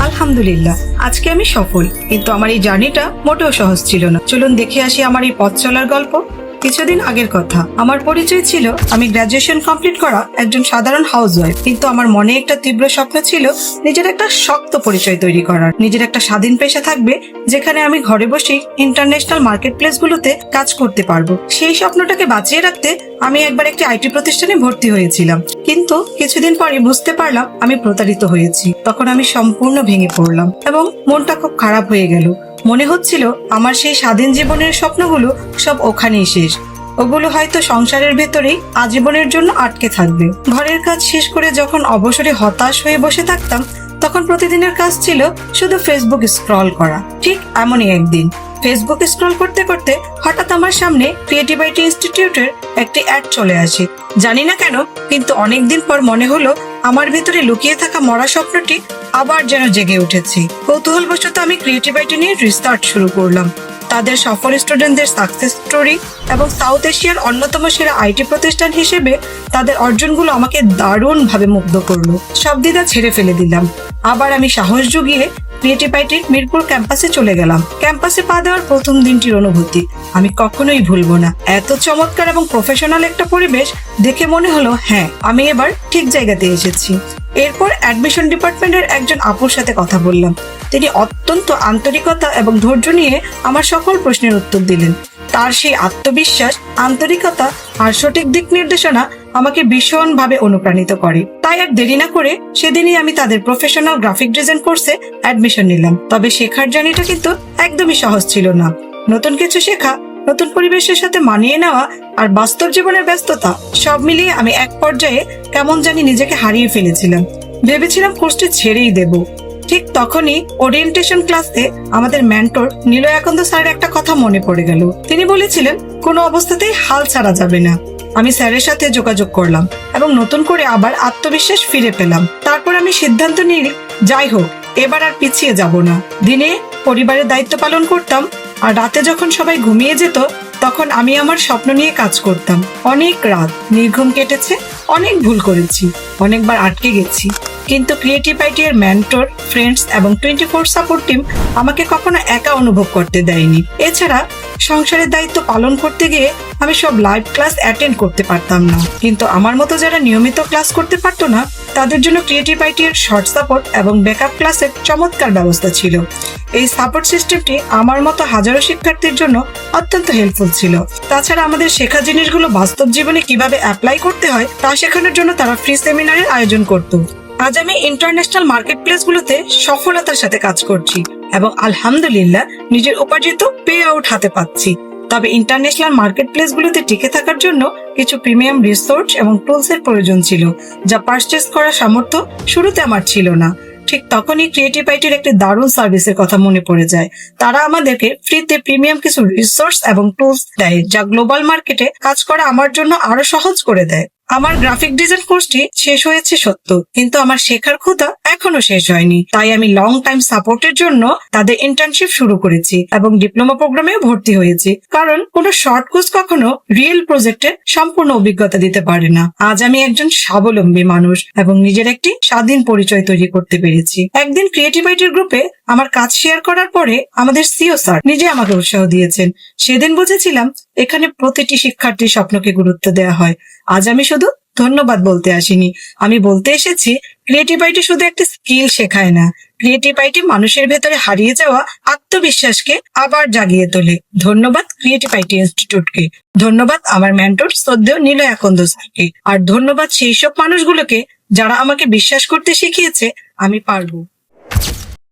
আলহামদুলিল্লাহ, আজকে আমি সফল। কিন্তু আমার এই জার্নিটা মোটেও সহজ ছিল না। চলুন দেখে আসি আমার এই পথ চলার গল্প। কিছুদিন আগের কথা। আমার পরিচয় ছিল আমি গ্রাজুয়েশন কমপ্লিট করা একজন সাধারণ হাউসওয়াইফ, কিন্তু আমার মনে একটা তীব্র স্বপ্ন ছিল নিজের একটা শক্ত পরিচয় তৈরি করার। নিজের একটা স্বাধীন পেশা থাকবে, যেখানে আমি ঘরে বসেই ইন্টারন্যাশনাল মার্কেট প্লেস গুলোতে কাজ করতে পারবো। সেই স্বপ্নটাকে বাঁচিয়ে রাখতে আমি একবার একটি আইটি প্রতিষ্ঠানে ভর্তি হয়েছিলাম, কিন্তু কিছুদিন পরে বুঝতে পারলাম আমি প্রতারিত হয়েছি। তখন আমি সম্পূর্ণ ভেঙে পড়লাম এবং মনটা খুব খারাপ হয়ে গেল। মনে হচ্ছিল আমার সেই স্বাধীন জীবনের স্বপ্নগুলো সব ওখানেই শেষ। ওগুলো হয়তো সংসারের ভেতরেই আজীবনের জন্য আটকে থাকবে। ঘরের কাজ শেষ করে যখন অবসরে হতাশ হয়ে বসে থাকতাম, তখন প্রতিদিনের কাজ ছিল শুধু ফেসবুক স্ক্রল করা। ঠিক এমনই একদিন ফেসবুক স্ক্রল করতে করতে হঠাৎ আমার সামনে ক্রিয়েটিভ আইটি ইনস্টিটিউটের একটি অ্যাড চলে আসে। জানি না কেন, কিন্তু অনেকদিন পর মনে হলো আমার ভেতরে লুকিয়ে থাকা মরা স্বপ্নটি আবার যেন জেগে উঠেছে। কৌতূহলবশত আমি ক্রিয়েটিভ আইটি নিয়ে রিসার্চ শুরু করলাম। তাদের সফল স্টুডেন্টদের সাকসেস স্টোরি এবং সাউথ এশিয়ার অন্যতম সেরা আইটি প্রতিষ্ঠান হিসেবে তাদের অর্জনগুলো আমাকে দারুণভাবে মুগ্ধ করলো। সব দ্বিধা ছেড়ে ফেলে দিলাম। আবার আমি সাহস জুগিয়ে ক্রিয়েটিভ আইটির মিরপুর ক্যাম্পাসে চলে গেলাম। ক্যাম্পাসে পা দেওয়ার প্রথম দিনটির অনুভূতি আমি কখনোই ভুলবো না। এত চমৎকার এবং প্রফেশনাল একটা পরিবেশ দেখে মনে হলো, হ্যাঁ, আমি এবার ঠিক জায়গাতে এসেছি। এরপর অ্যাডমিশন ডিপার্টমেন্টের একজন আপুর সাথে কথা বললাম। তিনি অত্যন্ত আন্তরিকতা এবং ধৈর্য নিয়ে আমার সকল প্রশ্নের উত্তর দিলেন। তার সেই আত্মবিশ্বাস, আন্তরিকতা আর সঠিক দিক নির্দেশনা আমাকে ভীষণভাবে অনুপ্রাণিত করে। তাই আর দেরি না করে সেদিনই আমি তাদের প্রফেশনাল গ্রাফিক ডিজাইন কোর্সে অ্যাডমিশন নিলাম। তবে শেখার জার্নিটা কিন্তু একদমই সহজ ছিল না। নতুন কিছু শেখা, নতুন পরিবেশের সাথে মানিয়ে নেওয়া আর বাস্তব জীবনের ব্যস্ততা সব মিলিয়ে আমি এক পর্যায়ে কেমন জানি নিজেকে হারিয়ে ফেলেছিলাম। ভেবেছিলাম কোর্সটি ছেড়েই দেব। ঠিক তখনই ওরিয়েন্টেশন ক্লাসে আমাদের মেন্টর নীলয়াকান্ত স্যারের একটা কথা মনে পড়ে গেল। তিনি বলেছিলেন, কোনো অবস্থাতেই হাল ছাড়া যাবে না। আমি স্যারের সাথে যোগাযোগ করলাম এবং নতুন করে আবার আত্মবিশ্বাস ফিরে পেলাম। তারপর আমি সিদ্ধান্ত নিই, যাই হোক, এবার আর পিছিয়ে যাব না। দিনে পরিবারের দায়িত্ব পালন করতাম, আর রাতে যখন সবাই ঘুমিয়ে যেত তখন আমি আমার স্বপ্ন নিয়ে কাজ করতাম। অনেক রাত নির্ঘুম কেটেছে, অনেক ভুল করেছি, অনেকবার আটকে গেছি, কিন্তু ক্রিয়েটিভ আইটি এর মেন্টর, ফ্রেন্ডস এবং 24 সাপোর্ট টিম আমাকে কখনো একা অনুভব করতে দেয়নি। এছাড়া সংসারের দায়িত্ব পালন করতে গিয়ে আমি সব লাইভ ক্লাস অ্যাটেন্ড করতে পারতাম না। কিন্তু আমার মতো যারা নিয়মিত ক্লাস করতে পারতো না, তাদের জন্য ক্রিয়েটিভ আইটি এর শর্ট সাপোর্ট এবং ব্যাকআপ ক্লাসের চমৎকার ব্যবস্থা ছিল। এই সাপোর্ট সিস্টেমটি আমার মতো হাজারো শিক্ষার্থীর জন্য অত্যন্ত হেল্পফুল ছিল। তাছাড়া আমাদের শেখা জিনিসগুলো বাস্তব জীবনে কিভাবে অ্যাপ্লাই করতে হয় তা শেখানোর জন্য তারা ফ্রি সেমিনারের আয়োজন করত। আজ আমি ইন্টারন্যাশনাল মার্কেট প্লেস গুলোতে সফলতার সাথে কাজ করছি এবং আলহামদুলিল্লাহ নিজের উপার্জিত পে আউট হাতে পাচ্ছি। তবে ইন্টারন্যাশনাল মার্কেট প্লেস গুলোতে টিকে থাকার জন্য কিছু প্রিমিয়াম রিসোর্স এবং টুলস এর প্রয়োজন ছিল, যা পারচেজ করার সামর্থ্য শুরুতে আমার ছিল না। ঠিক তখনই ক্রিয়েটিভ আইটির একটি দারুণ সার্ভিসের কথা মনে পড়ে যায়। তারা আমাদেরকে ফ্রিতে প্রিমিয়াম কিছু রিসোর্স এবং টুলস দেয়, যা গ্লোবাল মার্কেটে কাজ করা আমার জন্য আরো সহজ করে দেয়। আমার গ্রাফিক ডিজাইন কোর্সটি শেষ হয়েছে সত্য, কিন্তু আমার শেখার ক্ষুধা এখনো শেষ হয়নি। তাই আমি লং টাইম সাপোর্টের জন্য তাদের ইন্টার্নশিপ শুরু করেছি এবং ডিপ্লোমা প্রোগ্রামেও ভর্তি হয়েছি, কারণ কোনো শর্ট কোর্স কখনো রিয়েল প্রজেক্টের সম্পূর্ণ অভিজ্ঞতা দিতে পারে না। আজ আমি একজন স্বাবলম্বী মানুষ এবং নিজের একটি স্বাধীন পরিচয় তৈরি করতে পেরেছি। একদিন ক্রিয়েটিভ আইটির গ্রুপে আমার কাজ শেয়ার করার পরে আমাদের সিও স্যার নিজে আমাকে উৎসাহ দিয়েছেন। সেদিন বুঝেছিলাম এখানে প্রতিটি শিক্ষার্থীর স্বপ্নকে গুরুত্ব দেওয়া হয়। আজ আমি শুধু ধন্যবাদ বলতে আসিনি, আমি বলতে এসেছি ক্রিয়েটিভ আইটি শুধু একটি স্কিল শেখায় না, ক্রিয়েটিভ আইটি মানুষের ভেতরে হারিয়ে যাওয়া আত্মবিশ্বাসকে আবার জাগিয়ে তোলে। ধন্যবাদ ক্রিয়েটিভ আইটি ইনস্টিটিউটকে, ধন্যবাদ আমার মেন্টর শ্রদ্ধেয় নীলয়াকান্ত স্যারকে, আর ধন্যবাদ সেই সব মানুষগুলোকে যারা আমাকে বিশ্বাস করতে শিখিয়েছে আমি পারবো।